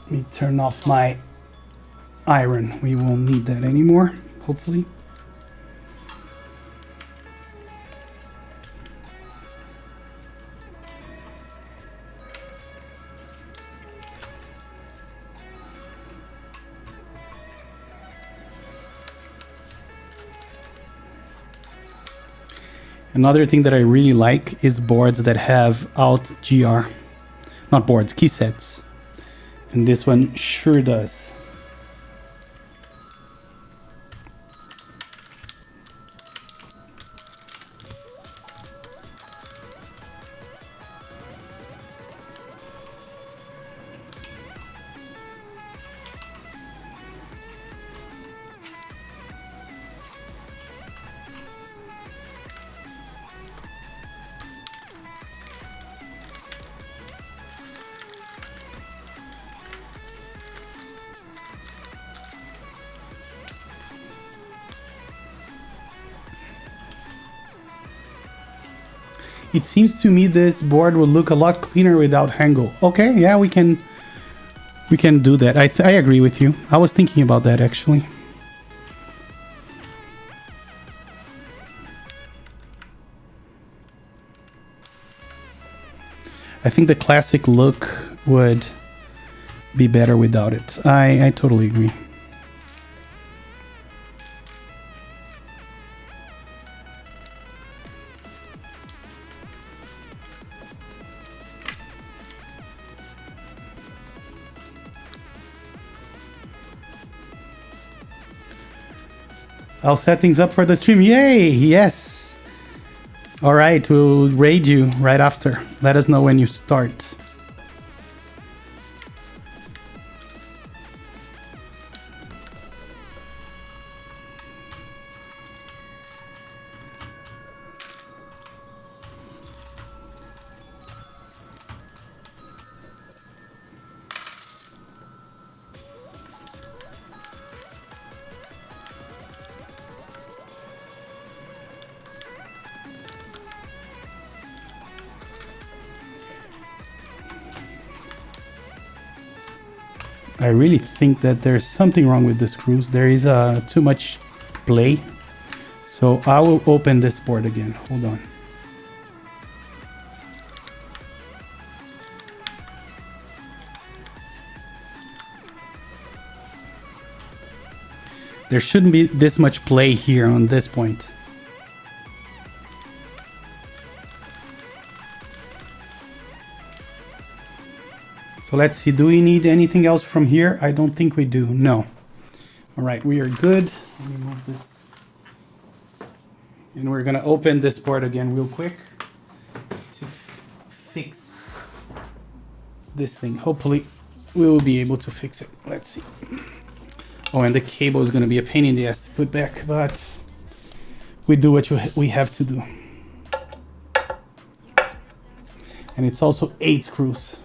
Let me turn off my iron. We won't need that anymore, hopefully. Another thing that I really like is boards that have alt GR. Not boards, key sets. And this one sure does. It seems to me this board will look a lot cleaner without angle. Okay, yeah, we can do that. I agree with you. I was thinking about that actually. I think the classic look would be better without it. I totally agree. I'll set things up for the stream. Yay! Yes! Alright, we'll raid you right after. Let us know when you start. I really think that there's something wrong with the screws. There is too much play. So I will open this board again. Hold on. There shouldn't be this much play here on this point. So let's see, do we need anything else from here? I don't think we do, no. All right, we are good. Let me move this. And we're gonna open this board again real quick to fix this thing. Hopefully we will be able to fix it. Let's see. Oh, and the cable is gonna be a pain in the ass to put back, but we do what we have to do. And it's also 8 screws.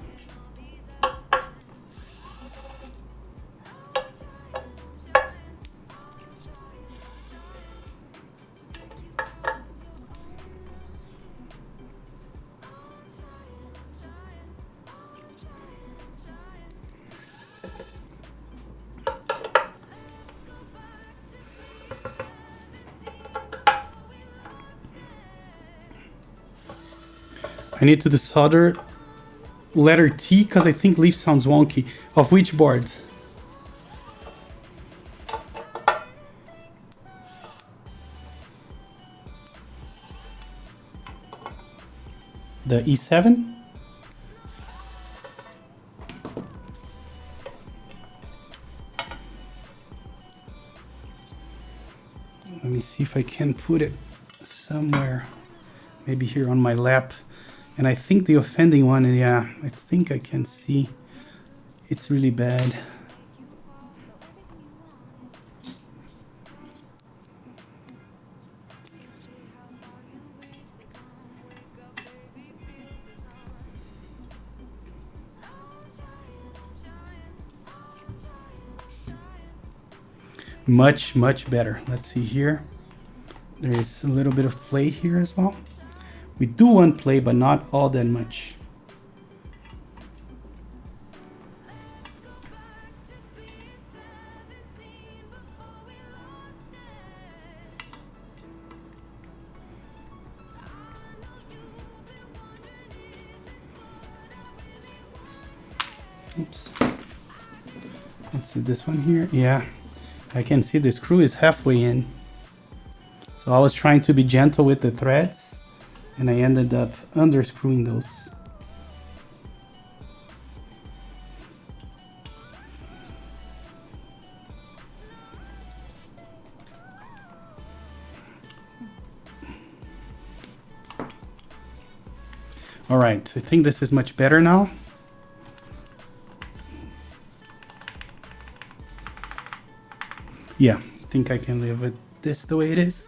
I need to desolder letter T because I think leaf sounds wonky. Of which board? The E7? Let me see if I can put it somewhere. Maybe here on my lap. And I think the offending one, yeah, I think I can see it's really bad. Much, much better. Let's see here. There is a little bit of play here as well. We do want play, but not all that much. Oops. Let's see this one here. Yeah, I can see the screw is halfway in. So I was trying to be gentle with the threads, and I ended up underscrewing those. All right, I think this is much better now. Yeah, I think I can live with this the way it is.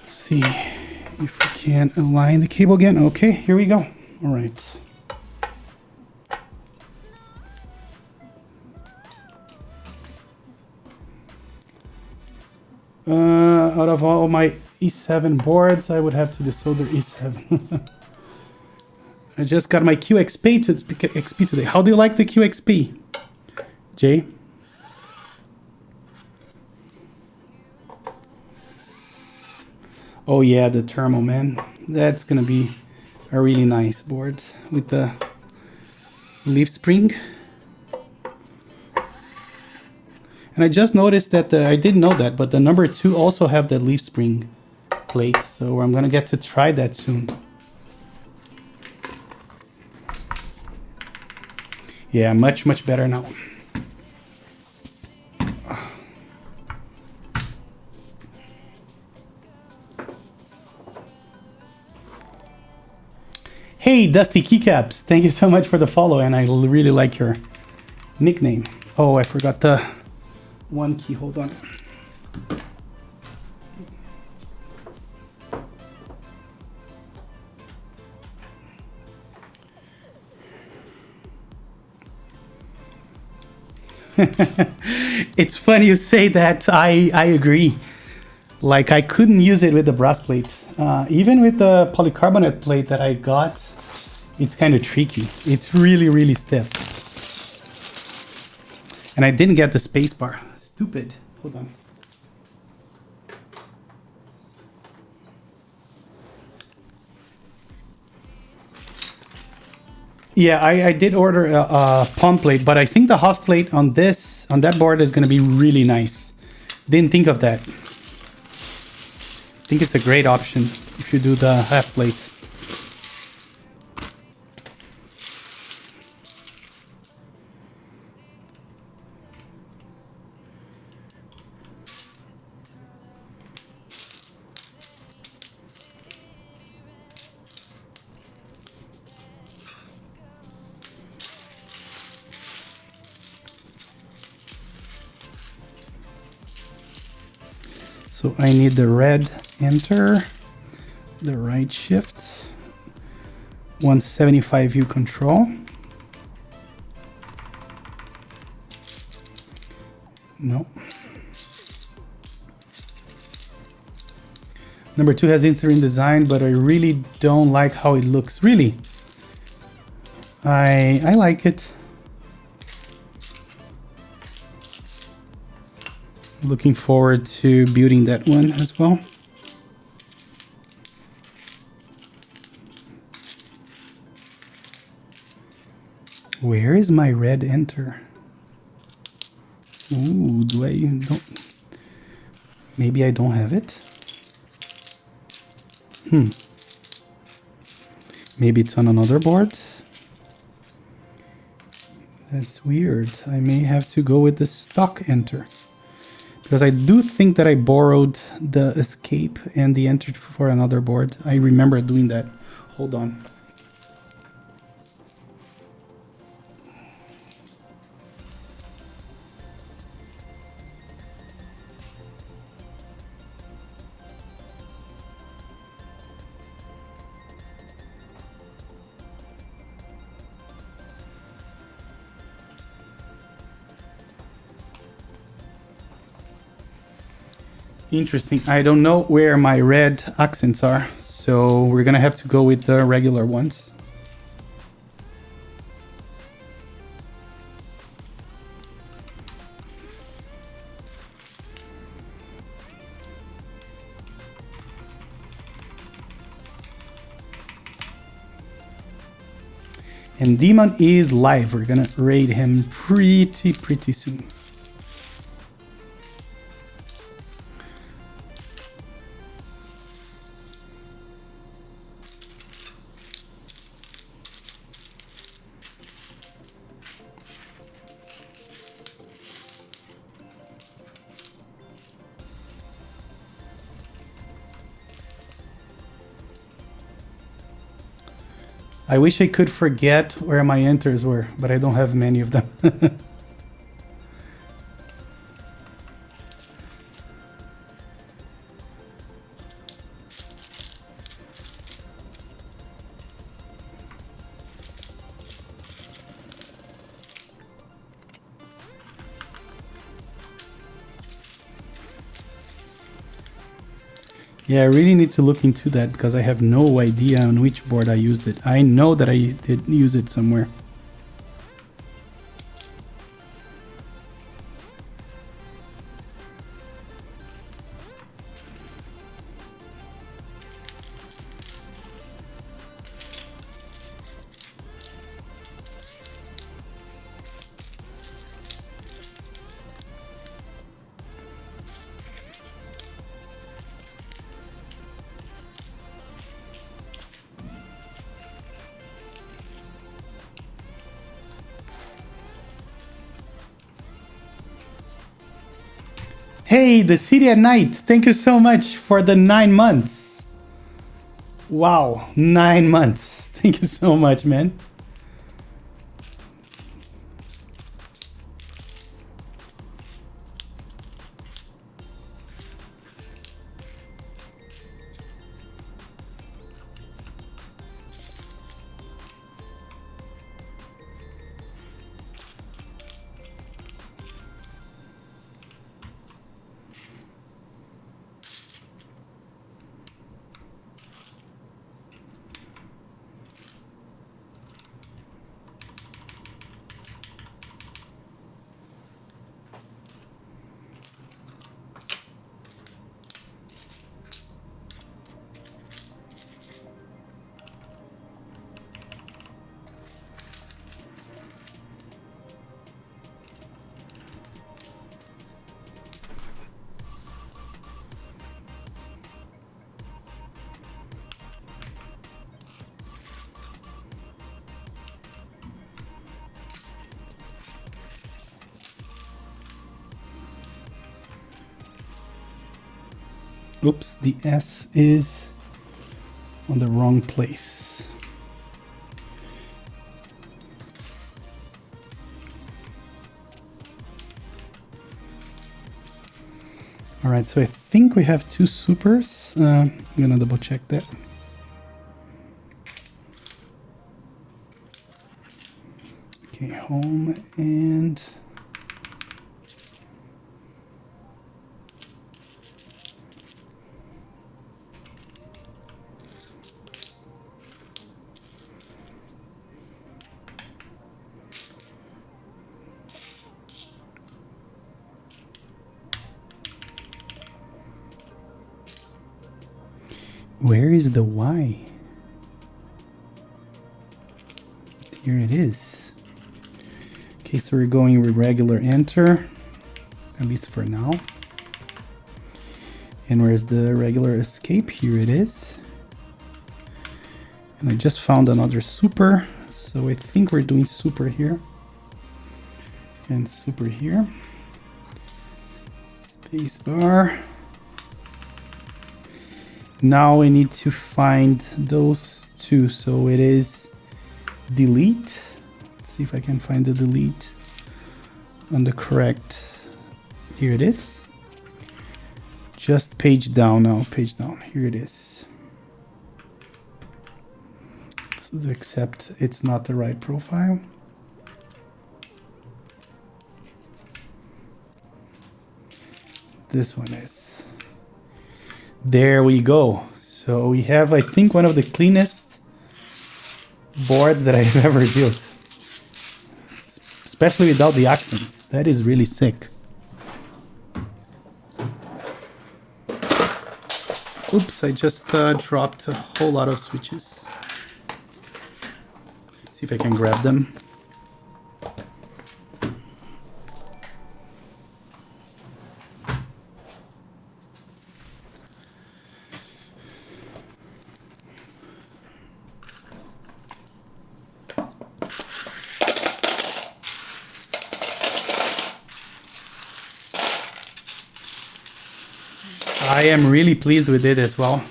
Let's see if we can align the cable again. Okay, here we go. All right. Out of all my E7 boards, I would have to desolder E7. I just got my QXP today. How do you like the QXP, Jay? Oh yeah, the thermal, man. That's gonna be a really nice board with the leaf spring. And I just noticed that I didn't know that, but the number 2 also have the leaf spring plate, so I'm gonna get to try that soon. Yeah, much, much better now. Hey, Dusty Keycaps, thank you so much for the follow, and I really like your nickname. Oh, I forgot the one key, hold on. It's funny you say that. I agree. Like, I couldn't use it with the brass plate. Even with the polycarbonate plate that I got, it's kind of tricky. It's really, really stiff. And I didn't get the space bar. Stupid. Hold on. Yeah, I did order a palm plate, but I think the half plate on that board is going to be really nice. Didn't think of that. I think it's a great option if you do the half plate. So I need the red enter, the right shift, 175 view control. No. Number 2 has interesting design, but I really don't like how it looks. Really, I like it. Looking forward to building that one as well. Where is my red enter? Ooh, maybe I don't have it? Maybe it's on another board? That's weird. I may have to go with the stock enter. Because I do think that I borrowed the escape and the enter for another board. I remember doing that. Hold on. Interesting. I don't know where my red accents are, so we're gonna have to go with the regular ones. And Demon is live. We're gonna raid him pretty soon. I wish I could forget where my enters were, but I don't have many of them. Yeah, I really need to look into that because I have no idea on which board I used it. I know that I did use it somewhere. Hey, the City at Night, thank you so much for the 9 months. Wow, 9 months. Thank you so much, man. Oops, the S is on the wrong place. All right, so I think we have two supers. I'm gonna double check that. Okay, home and where is the Y? Here it is. Okay, so we're going with regular enter, at least for now. And where's the regular escape? Here it is. And I just found another super, so I think we're doing super here. And super here. Space bar. Now I need to find those two. So it is delete. Let's see if I can find the delete on the correct. Here it is. Just page down now, page down. Here it is. So except it's not the right profile. This one is. There we go. So we have, I think, one of the cleanest boards that I've ever built. Especially without the accents. That is really sick. Oops, I just dropped a whole lot of switches. See if I can grab them. I am really pleased with it as well.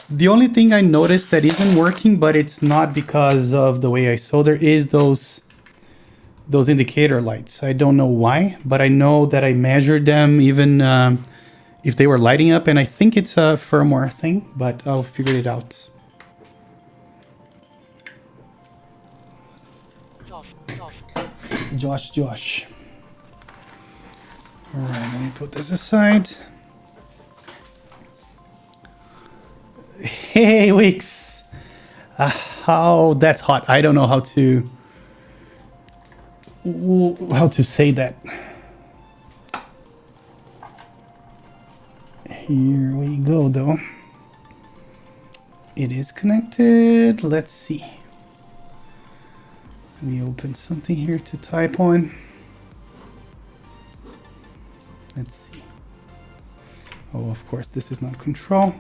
The only thing I noticed that isn't working, but it's not because of the way I solder, is those indicator lights. I don't know why, but I know that I measured them even if they were lighting up, and I think it's a firmware thing, but I'll figure it out. Josh. All right, let me put this aside. Hey, Wix. Oh, that's hot. I don't know how to say that. Here we go, though. It is connected. Let's see. Let me open something here to type on. Let's see. Oh, of course, this is not control.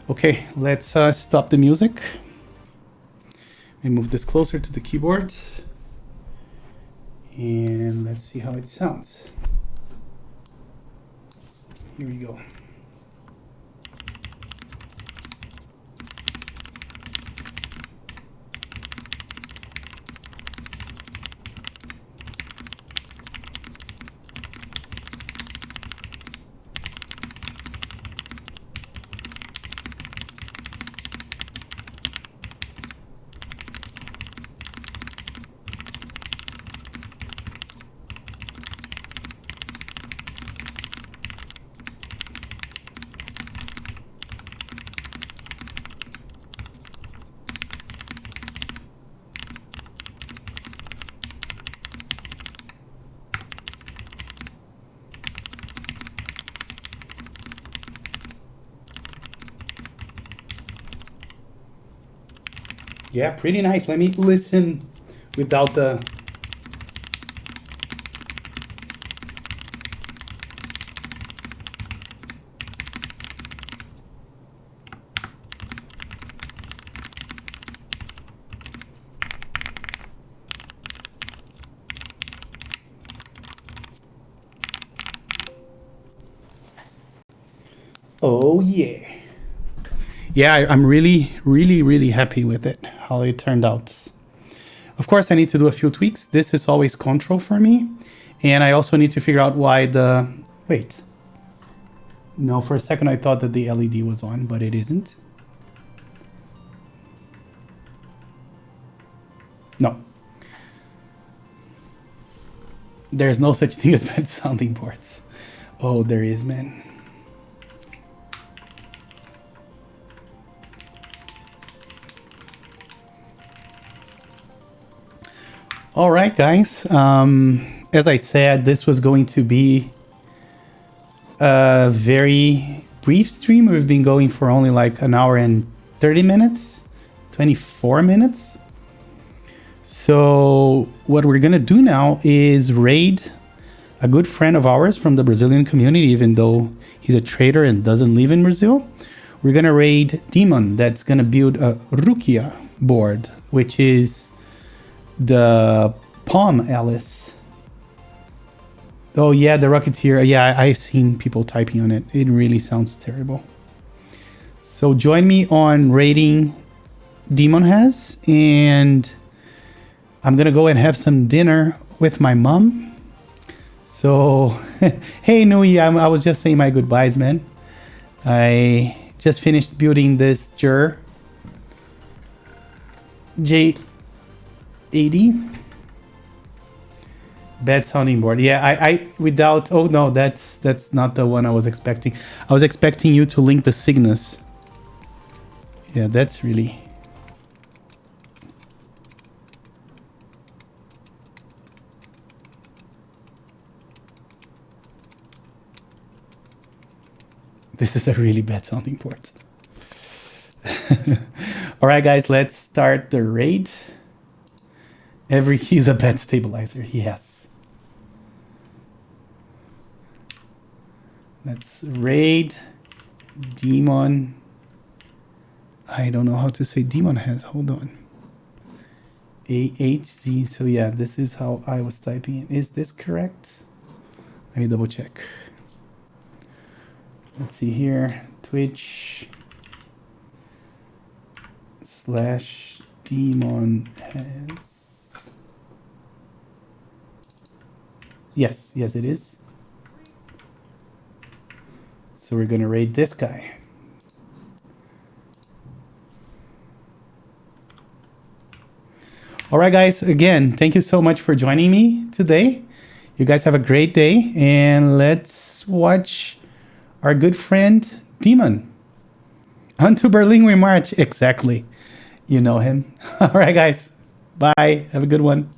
Okay, let's stop the music. We move this closer to the keyboard. And let's see how it sounds. Here we go. Yeah, pretty nice. Let me listen without the... Oh yeah. Yeah, I'm really happy with it, how it turned out. Of course, I need to do a few tweaks. This is always control for me. And I also need to figure out why the... Wait. No, for a second I thought that the LED was on, but it isn't. No. There's no such thing as bad sounding boards. Oh, there is, man. All right, guys. As I said, this was going to be a very brief stream. We've been going for only like an hour and 30 minutes, 24 minutes. So what we're going to do now is raid a good friend of ours from the Brazilian community, even though he's a trader and doesn't live in Brazil. We're going to raid Demon, that's going to build a Rukia board, which is the Palm Alice. Oh yeah, the Rocketeer. Yeah, I've seen people typing on it. It really sounds terrible. So join me on raiding Demon has, and I'm gonna go and have some dinner with my mom. So hey Nui, I was just saying my goodbyes, man. I just finished building this JER J80 bad sounding board. Yeah, I without... Oh no, that's not the one I was expecting. I was expecting you to link the Cygnus. Yeah, that's really... This is a really bad sounding board. All right, guys, let's start the raid. Every key is a bad stabilizer. Yes. Let's raid Demon. I don't know how to say Demon has. Hold on. AHZ. So yeah, this is how I was typing it. Is this correct? Let me double check. Let's see here. Twitch / Demon has. Yes, it is. So we're going to raid this guy. All right, guys. Again, thank you so much for joining me today. You guys have a great day, and let's watch our good friend Demon. On to Berlin we march. Exactly. You know him. All right, guys. Bye. Have a good one.